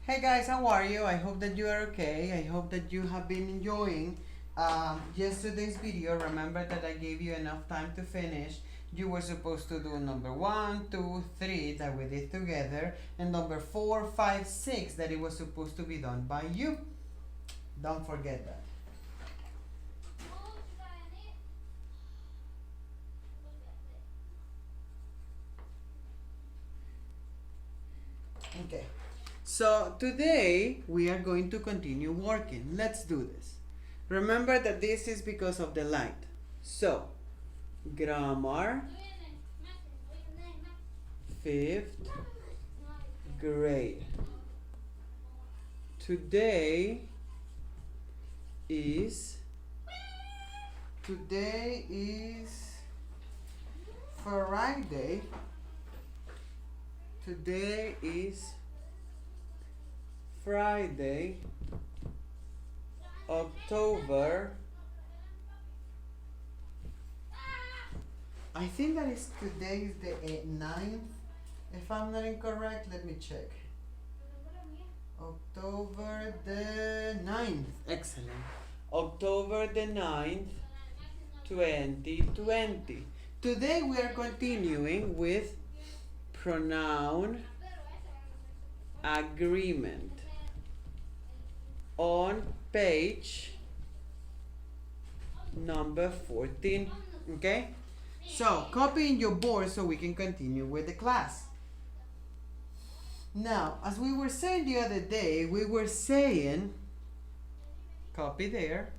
Hey guys, how are you? I hope that you are okay. I hope that you have been enjoying yesterday's video. Remember that I gave you enough time to finish. You were supposed to do number 1, 2, 3 that we did together, and number 4, 5, 6 that it was supposed to be done by you. Don't forget that. Okay. So today we are going to continue working. Let's do this. Remember that this is because of the light. So, grammar, 5th grade. Today is Friday. Today is Friday, October. I think that is today is the 9th. If I'm not incorrect, let me check. October the 9th. Excellent. October the 9th, 2020. Today we are continuing with pronoun agreement on page number 14. Okay? So, copy in your board so we can continue with the class. Now, as we were saying the other day, we were saying, copy there,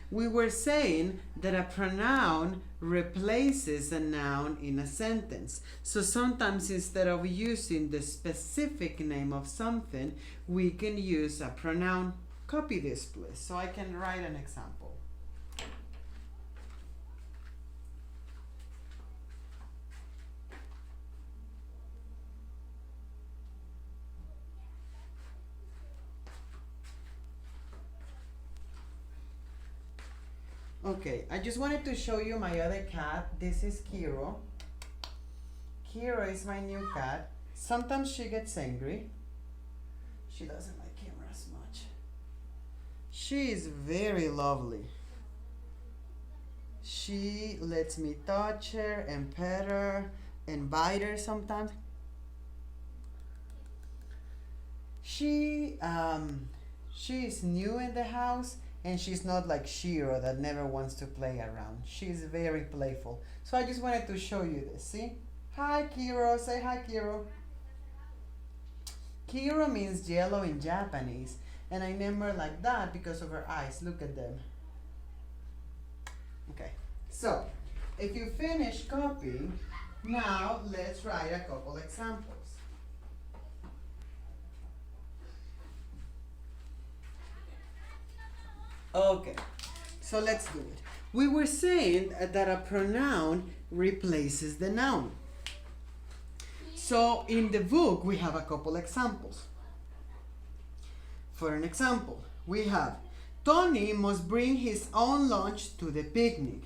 we were saying that a pronoun replaces a noun in a sentence. So sometimes instead of using the specific name of something, we can use a pronoun. Copy this, please, so I can write an example. Okay, I just wanted to show you my other cat. This is Kiro. Kiro is my new cat. Sometimes she gets angry. She doesn't like cameras much. She is very lovely. She lets me touch her and pet her and bite her sometimes. She is new in the house. And she's not like Shiro that never wants to play around. She's very playful. So I just wanted to show you this. See? Hi, Kiro. Say hi, Kiro. Kiro means yellow in Japanese. And I named her like that because of her eyes. Look at them. Okay. So, if you finish copying, now let's write a couple examples. Okay, so let's do it. We were saying that a pronoun replaces the noun. So in the book, we have a couple examples. For an example, we have Tony must bring his own lunch to the picnic.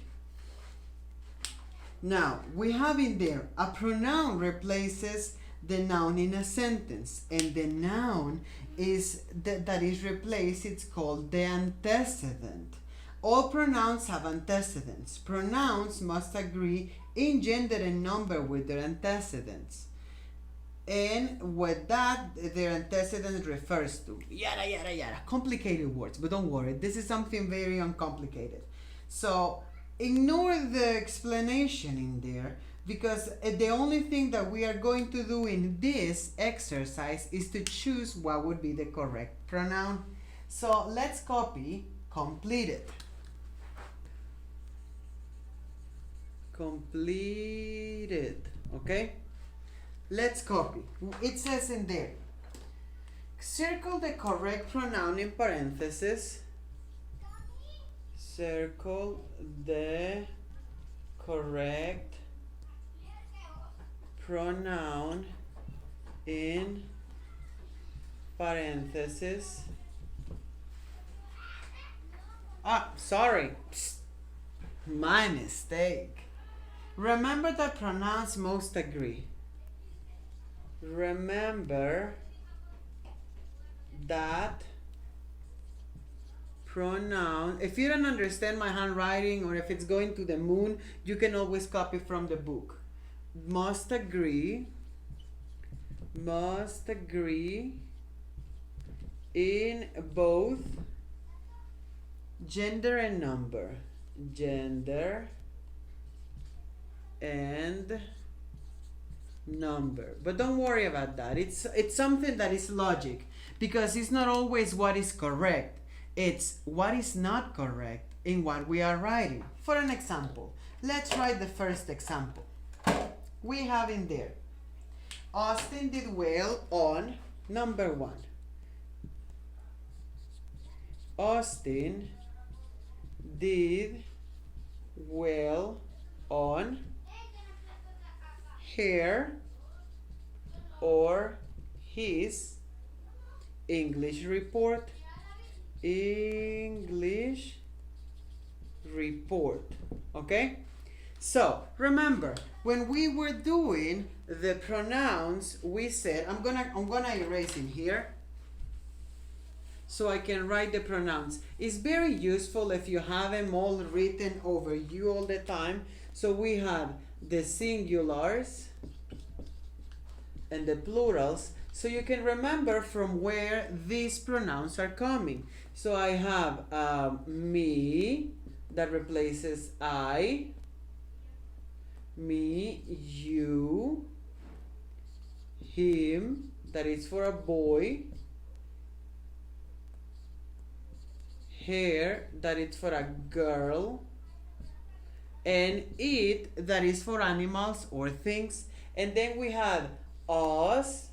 Now, we have in there a pronoun replaces the noun in a sentence, and the noun is that is replaced, it's called the antecedent. All pronouns have antecedents. Pronouns must agree in gender and number with their antecedents. And what that their antecedent refers to. Yada, yada, yada. Complicated words, but don't worry. This is something very uncomplicated. So ignore the explanation in there, because the only thing that we are going to do in this exercise is to choose what would be the correct pronoun. So let's copy completed. Completed. Okay? Let's copy. It says in there, circle the correct pronoun in parentheses. Circle the correct pronoun in parentheses. Sorry. Psst. My mistake. Remember that pronouns must agree. Remember that pronoun. If you don't understand my handwriting or if it's going to the moon, you can always copy from the book. Must agree in both gender and number. Gender and number. But don't worry about that. It's something that is logic, because it's not always what is correct. It's what is not correct in what we are writing. For an example, let's write the first example. We have in there, Austin did well on number 1. Austin did well on her or his English report. Okay? So remember, when we were doing the pronouns, we said, I'm gonna erase in here so I can write the pronouns. It's very useful if you have them all written over you all the time. So we have the singulars and the plurals, so you can remember from where these pronouns are coming. So I have me, that replaces I, me, you, him, that is for a boy, her, that is for a girl, and it, that is for animals or things. And then we have us,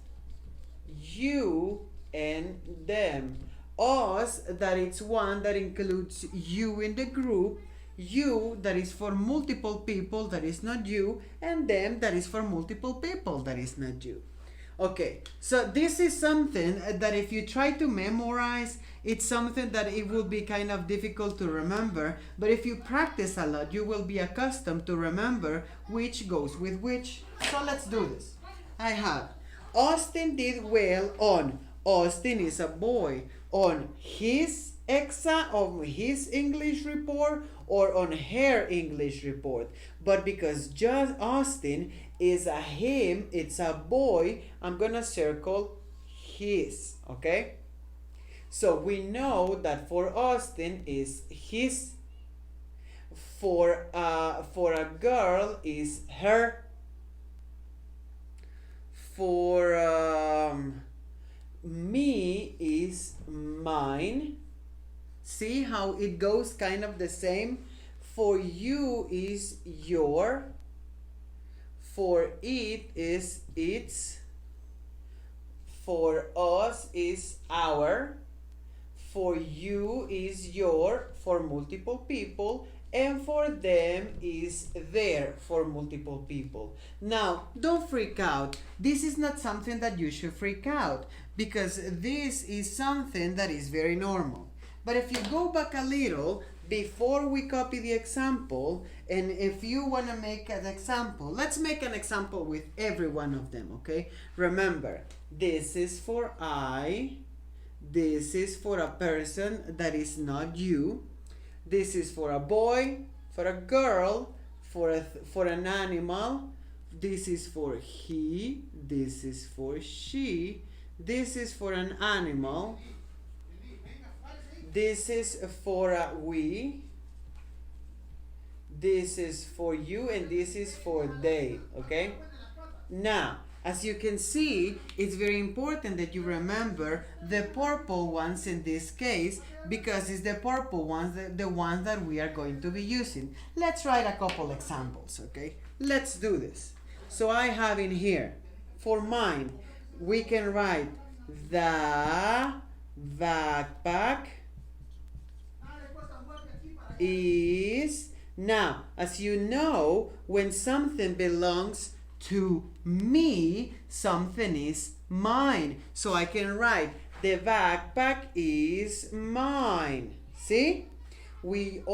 you, and them. Us, that is one that includes you in the group. You, that is for multiple people, that is not you. And them, that is for multiple people, that is not you. Okay, so this is something that if you try to memorize, it's something that it will be kind of difficult to remember. But if you practice a lot, you will be accustomed to remember which goes with which. So let's do this. I have Austin did well on. Austin is a boy. On his exa, on his English report, or on her English report. But because just Austin is a him, it's a boy, I'm gonna circle his, okay? So we know that for Austin is his, for a girl is her, for me is mine. See how it goes kind of the same? For you is your, for it is its, for us is our, for you is your for multiple people, and for them is their for multiple people. Now, don't freak out. This is not something that you should freak out, because this is something that is very normal. But if you go back a little, before we copy the example, and if you want to make an example, let's make an example with every one of them, okay? Remember, this is for I, this is for a person that is not you, this is for a boy, for a girl, for an animal, this is for he, this is for she, this is for an animal, this is for a we, this is for you, and this is for they, okay? Now, as you can see, it's very important that you remember the purple ones in this case, because it's the purple ones, the ones that we are going to be using. Let's write a couple examples, okay? Let's do this. So I have in here, for mine, we can write the backpack is. Now, as you know, when something belongs to me, something is mine. So I can write the backpack is mine. See? We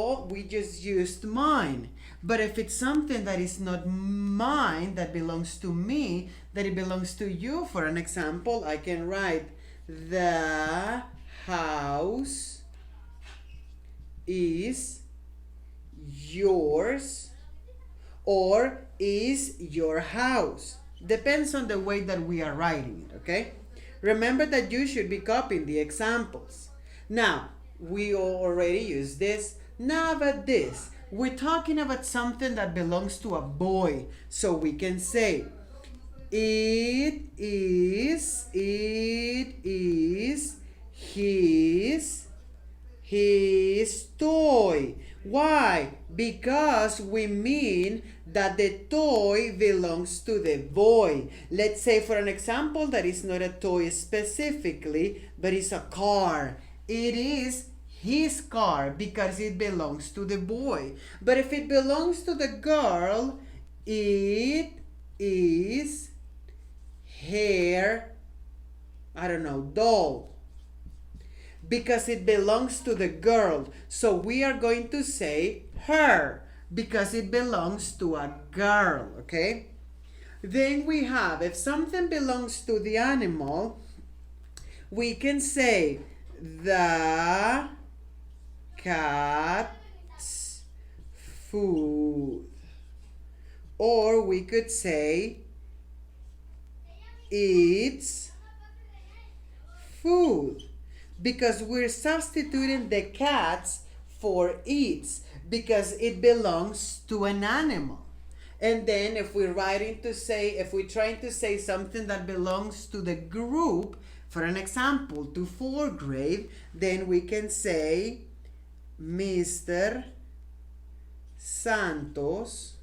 just used mine. But if it's something that is not mine, that belongs to me, that it belongs to you, for an example, I can write The house is yours or is your house. Depends on the way that we are writing it, okay? Remember that you should be copying the examples. Now, we already used this. Now about this. We're talking about something that belongs to a boy. So we can say, it is his toy. Why? Because we mean that the toy belongs to the boy. Let's say for an example that is not a toy specifically, but it's a car. It is his car because it belongs to the boy. But if it belongs to the girl, it is her, I don't know, doll. Because it belongs to the girl. So we are going to say her because it belongs to a girl, okay? Then we have, if something belongs to the animal, we can say the cat's food. Or we could say its food. Because we're substituting the cats for its because it belongs to an animal. And then if we're trying to say something that belongs to the group, for an example, to 4th grade, then we can say Mr. Santos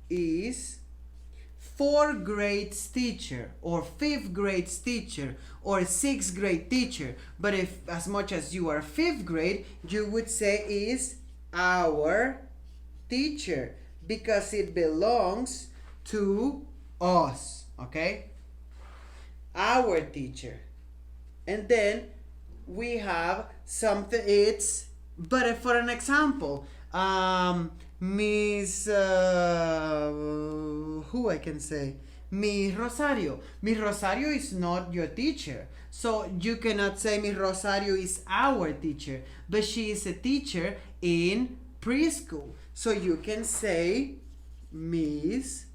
is 4th grade's teacher or 5th grade's teacher or 6th grade teacher. But if as much as you are 5th grade, you would say is our teacher because it belongs to us, okay? Our teacher. And then we have something, but if for an example, Miss, who I can say? Miss Rosario. Miss Rosario is not your teacher. So you cannot say Miss Rosario is our teacher, but she is a teacher in preschool. So you can say Miss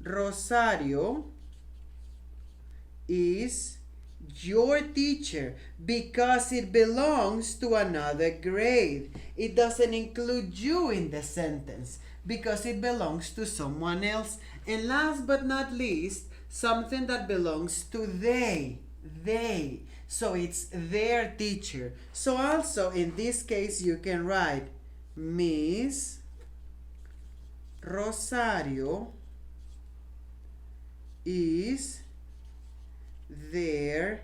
Rosario is your teacher because it belongs to another grade. It doesn't include you in the sentence because it belongs to someone else. And last but not least, something that belongs to they. So it's their teacher. So also in this case you can write Miss Rosario is their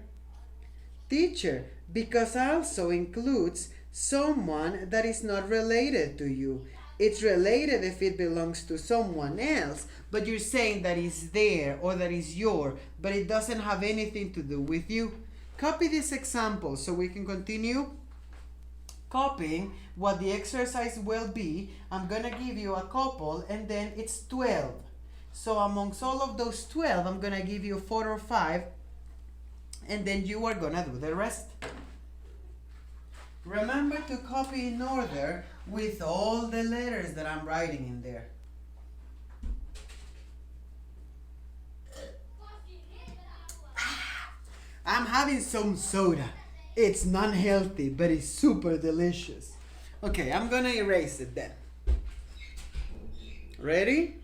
teacher because also includes someone that is not related to you. It's related if it belongs to someone else, but you're saying that is there or that is your, but it doesn't have anything to do with you. Copy this example so we can continue copying what the exercise will be. I'm gonna give you a couple and then it's 12. So amongst all of those 12, I'm gonna give you 4 or 5 and then you are gonna do the rest. Remember to copy in order with all the letters that I'm writing in there. I'm having some soda. It's non-healthy, but it's super delicious. Okay, I'm gonna erase it then. Ready?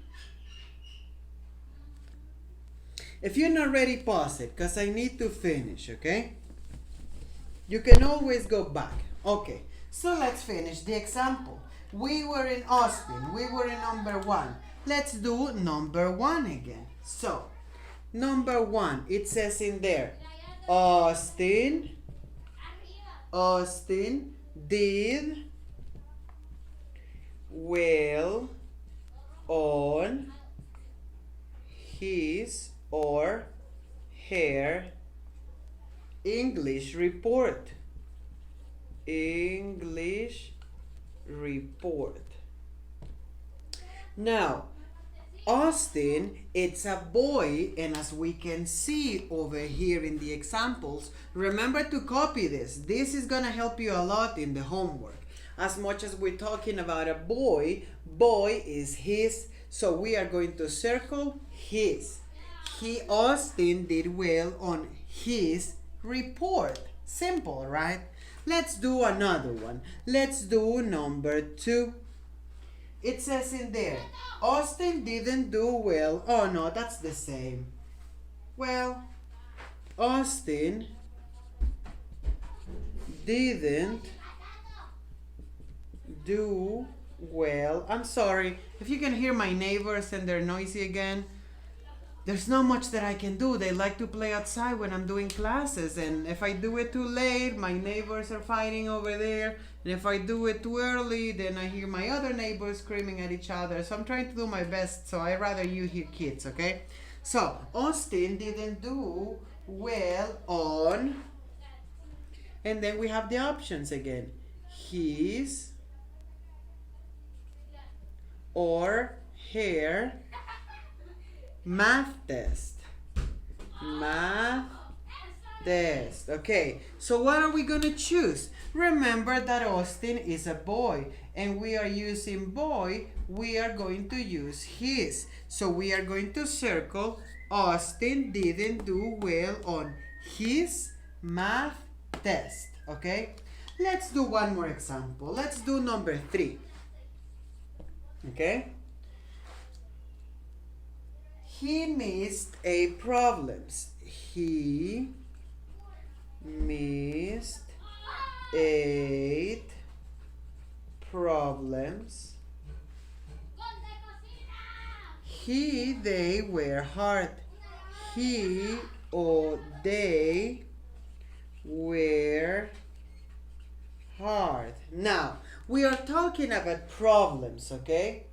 If you're not ready, pause it, because I need to finish, okay? You can always go back. Okay, so let's finish the example. We were in Austin. We were in number 1. Let's do number 1 again. So, number 1, it says in there, Austin did well on his or her English report. Now, Austin, it's a boy, and as we can see over here in the examples, remember to copy this. This is gonna help you a lot in the homework. As much as we're talking about a boy, boy is his, so we are going to circle his. Austin did well on his report. Simple, right? Let's do another one. Let's do number 2. It says in there, Austin didn't do well. Oh no, that's the same. Well, Austin didn't do well. I'm sorry. If you can hear my neighbors and they're noisy again, there's not much that I can do. They like to play outside when I'm doing classes, and if I do it too late, my neighbors are fighting over there, and if I do it too early, then I hear my other neighbors screaming at each other. So I'm trying to do my best, so I'd rather you hear kids, okay? So Austin didn't do well on, and then we have the options again. His or her math test. Math test. Okay, so what are we going to choose? Remember that Austin is a boy, and we are using boy, we are going to use his. So we are going to circle Austin didn't do well on his math test. Okay, let's do one more example. Let's do number 3. Okay, he missed 8 problems. He missed 8 problems. They were hard. He or they were hard. Now, we are talking about problems, okay?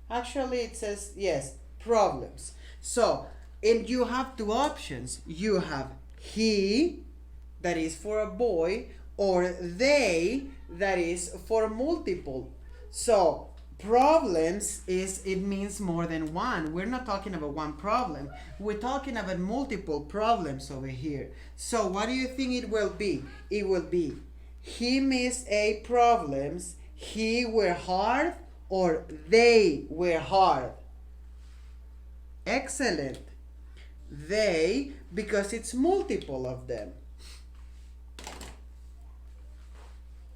Actually, it says, yes, problems. So, and you have 2 options. You have he, that is for a boy, or they, that is for multiple. So, problems is, it means more than one. We're not talking about one problem. We're talking about multiple problems over here. So, what do you think it will be? It will be, he missed 8 problems, he were hard, or they were hard. Excellent. They, because it's multiple of them.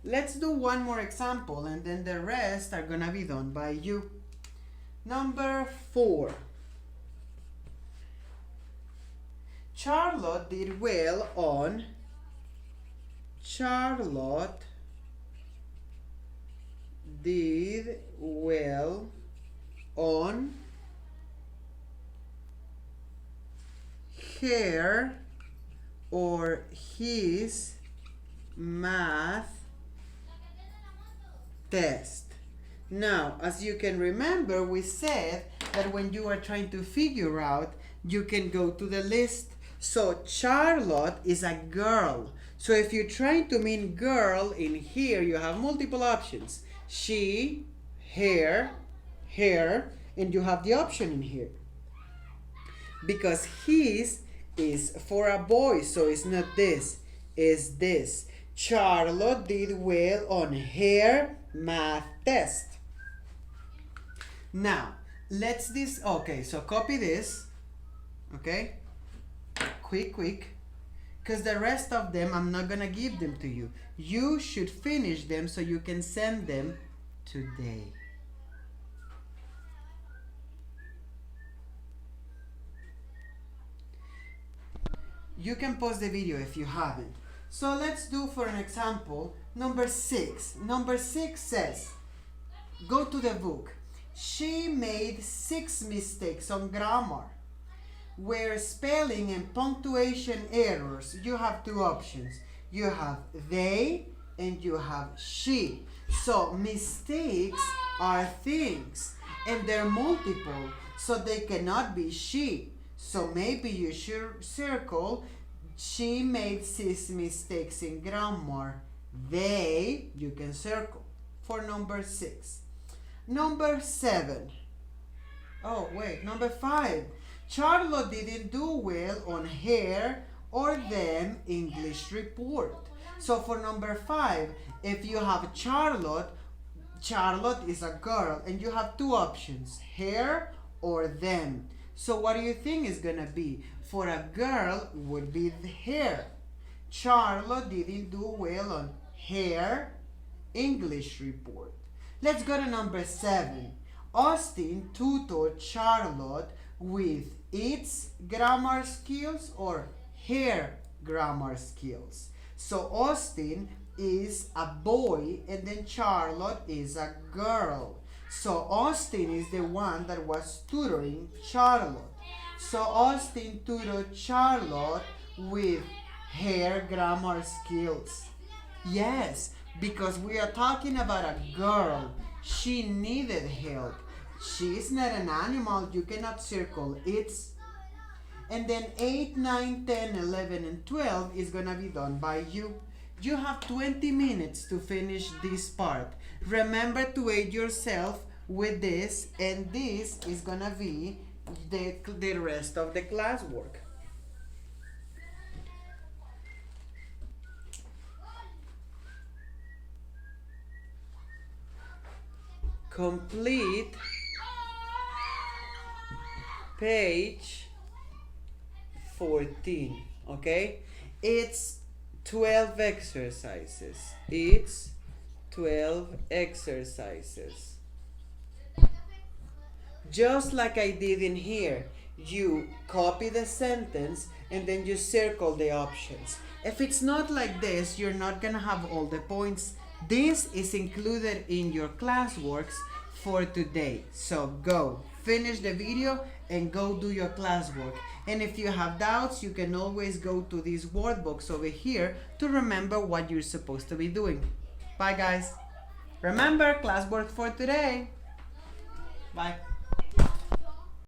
Let's do one more example, and then the rest are gonna be done by you. Number 4. Charlotte did well on. Charlotte did well on her or his math test. Now, as you can remember, we said that when you are trying to figure out, you can go to the list. So Charlotte is a girl. So if you're trying to mean girl in here, you have multiple options. She, her, and you have the option in here. Because his is for a boy, so it's not this, it's this. Charlotte did well on her math test. Now, okay, so copy this, okay? Quick, because the rest of them, I'm not gonna give them to you. You should finish them so you can send them today. You can pause the video if you haven't. So let's do, for an example, number 6. Number 6 says, go to the book. She made 6 mistakes on grammar. Where spelling and punctuation errors, you have 2 options. You have they and you have she. So mistakes are things and they're multiple, so they cannot be she. So maybe you should circle, she made 6 mistakes in grammar. They, you can circle for number 6. Number 7. Oh, wait, number 5. Charlotte didn't do well on her or them English report. So for number 5, if you have Charlotte, Charlotte is a girl, and you have two options, her or them. So what do you think is gonna be? For a girl, would be the her. Charlotte didn't do well on her English report. Let's go to number 7. Austin tutored Charlotte with its grammar skills or her grammar skills. So Austin is a boy and then Charlotte is a girl. So Austin is the one that was tutoring Charlotte. So Austin tutored Charlotte with her grammar skills. Yes, because we are talking about a girl. She needed help. She is not an animal. You cannot circle its. And then 8, 9, 10, 11, and 12 is going to be done by you. You have 20 minutes to finish this part. Remember to aid yourself with this, and this is going to be the rest of the classwork. Complete page 14, okay? It's 12 exercises. It's 12 exercises. Just like I did in here, you copy the sentence and then you circle the options. If it's not like this, you're not gonna have all the points. This is included in your classworks for today. So go, finish the video and go do your classwork. And if you have doubts, you can always go to these workbooks over here to remember what you're supposed to be doing. Bye guys. Remember, classwork for today. Bye.